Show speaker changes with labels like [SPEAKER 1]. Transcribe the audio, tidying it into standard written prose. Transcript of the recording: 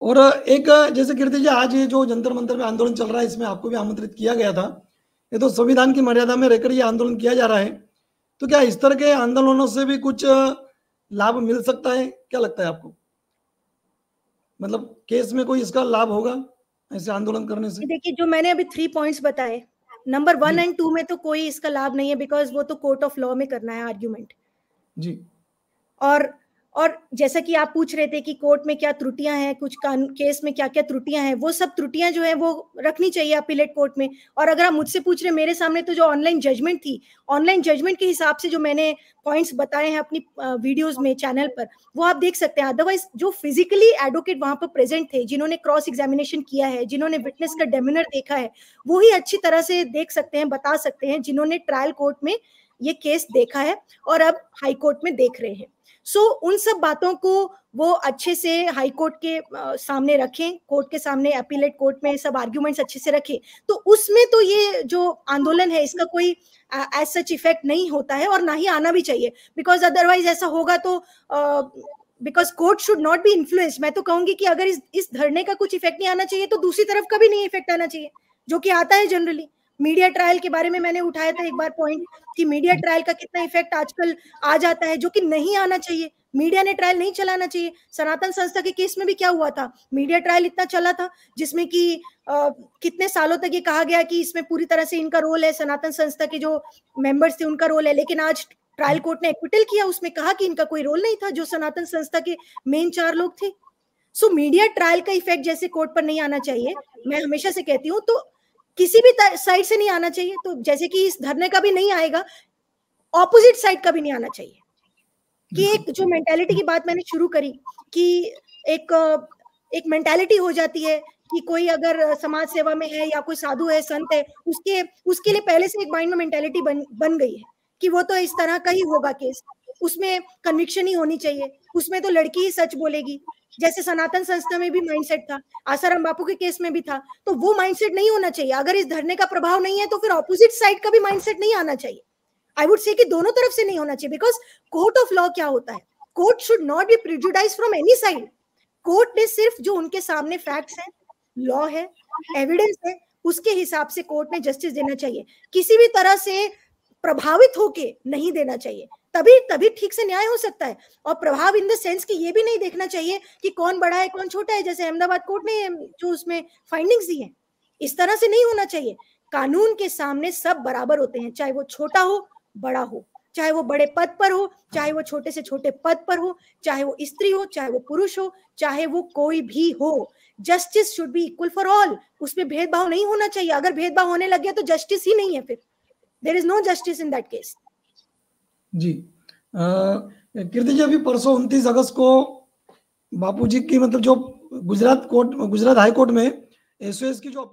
[SPEAKER 1] और एक जैसे कीर्ति जी, आज ये जो जंतर मंतर में आंदोलन चल रहा है, इसमें आपको भी आमंत्रित किया गया था। ये तो संविधान की मर्यादा में रहकर ये आंदोलन किया जा रहा है, तो क्या इस तरह के आंदोलनों से भी कुछ लाभ मिल सकता है? क्या लगता है आपको? मतलब केस में कोई इसका लाभ होगा ऐसे आंदोलन करने से?
[SPEAKER 2] देखिए, जो मैंने अभी 3 पॉइंट्स बताए, नंबर 1
[SPEAKER 1] जी।
[SPEAKER 2] एंड 2 में तो कोई इसका लाभ नहीं है, बिकॉज़ वो तो कोर्ट ऑफ लॉ में करना है आर्ग्यूमेंट।
[SPEAKER 1] जी।
[SPEAKER 2] और जैसा कि आप पूछ रहे थे कि कोर्ट में क्या त्रुटियां हैं, कुछ केस में क्या-क्या त्रुटियां हैं, वो सब त्रुटियां जो है वो रखनी चाहिए अपीलेट कोर्ट में। और अगर आप मुझसे पूछ रहे, मेरे सामने तो जो ऑनलाइन जजमेंट थी, ऑनलाइन जजमेंट के हिसाब से जो मैंने पॉइंट्स बताए हैं अपनी वीडियोस में, चैनल पर, वो आप देख सकते हैं। अदरवाइज जो फिजिकली एडवोकेट वहां पर प्रेजेंट थे, जिन्होंने क्रॉस एग्जामिनेशन किया है, जिन्होंने विटनेस का डेमिनर देखा है, वो ही अच्छी तरह से देख सकते हैं, बता सकते हैं, जिन्होंने ट्रायल कोर्ट में ये केस देखा है और अब हाई कोर्ट में देख रहे हैं। उन सब बातों को वो अच्छे से हाई कोर्ट के सामने रखें, कोर्ट के सामने, अपीलेट कोर्ट में सब आर्ग्यूमेंट्स अच्छे से रखें, तो उसमें तो ये जो आंदोलन है इसका कोई एज सच इफेक्ट नहीं होता है, और ना ही आना भी चाहिए, बिकॉज अदरवाइज ऐसा होगा तो because court should not be influenced. मैं तो कहूंगी कि अगर इस धरने का कुछ इफेक्ट नहीं आना चाहिए तो दूसरी तरफ का भी नहीं इफेक्ट आना चाहिए, जो कि आता है जनरली। मीडिया ट्रायल के बारे में मैंने उठाया था एक बार पॉइंट कि मीडिया ट्रायल का कितना इफेक्ट आजकल आ जाता है, जो कि नहीं आना चाहिए। मीडिया ने ट्रायल नहीं चलाना चाहिए। सनातन संस्था के केस में भी क्या हुआ था, मीडिया ट्रायल इतना चला था जिसमें कि कितने सालों तक ये कहा गया कि इसमें पूरी तरह से इनका रोल है, सनातन संस्था के जो मेंबर्स थे उनका रोल है, लेकिन आज ट्रायल कोर्ट ने एक्विटल किया, उसमें कहा कि इनका कोई रोल नहीं था, जो सनातन संस्था के मेन 4 लोग थे। मीडिया ट्रायल का इफेक्ट जैसे कोर्ट पर नहीं आना चाहिए, मैं हमेशा से कहती हूँ, तो किसी भी साइड से नहीं आना चाहिए। तो जैसे कि इस धरने का भी नहीं आएगा, ऑपोजिट साइड का भी नहीं आना चाहिए। कि एक जो मेंटालिटी की बात मैंने शुरू करी कि एक मेंटालिटी हो जाती है कि कोई अगर समाज सेवा में है या कोई साधु है, संत है, उसके लिए पहले से एक माइंड में मेंटालिटी बन गई है कि वो तो इस तरह का ही होगा केस, उसमें कन्विक्शन ही होनी चाहिए, उसमें तो लड़की ही सच बोलेगी। जैसे सनातन संस्था में भी माइंडसेट था, आसाराम बापू के केस में भी था, तो वो माइंडसेट नहीं होना चाहिए। अगर इस धरने का प्रभाव नहीं है तो फिर ऑपोजिट साइड का भी माइंडसेट नहीं आना चाहिए। आई वुड से कि दोनों तरफ से नहीं होना चाहिए, बिकॉज कोर्ट ऑफ लॉ क्या होता है, court should not be prejudice from any side. Court ने सिर्फ जो उनके सामने फैक्ट्स हैं, लॉ है, एविडेंस है, उसके हिसाब से कोर्ट ने जस्टिस देना चाहिए। किसी भी तरह से प्रभावित होके नहीं देना चाहिए, तभी ठीक से न्याय हो सकता है। और प्रभाव इन द सेंस कि ये भी नहीं देखना चाहिए कि कौन बड़ा है कौन छोटा है, जैसे अहमदाबाद कोर्ट ने जो उसमें फाइंडिंग्स दी है, इस तरह से नहीं होना चाहिए। कानून के सामने सब बराबर होते हैं, चाहे वो छोटा हो बड़ा हो, चाहे वो बड़े पद पर हो, चाहे वो छोटे से छोटे पद पर हो, चाहे वो स्त्री हो, चाहे वो पुरुष हो, चाहे वो कोई भी हो। Justice should be equal for all, उसमें भेदभाव नहीं होना चाहिए। अगर भेदभाव होने लग गया तो जस्टिस ही नहीं है, फिर there is no justice in that case.
[SPEAKER 1] जी कीर्ति जी, अभी परसों 29 अगस्त को बापूजी की मतलब जो गुजरात हाई कोर्ट में एसओएस की जो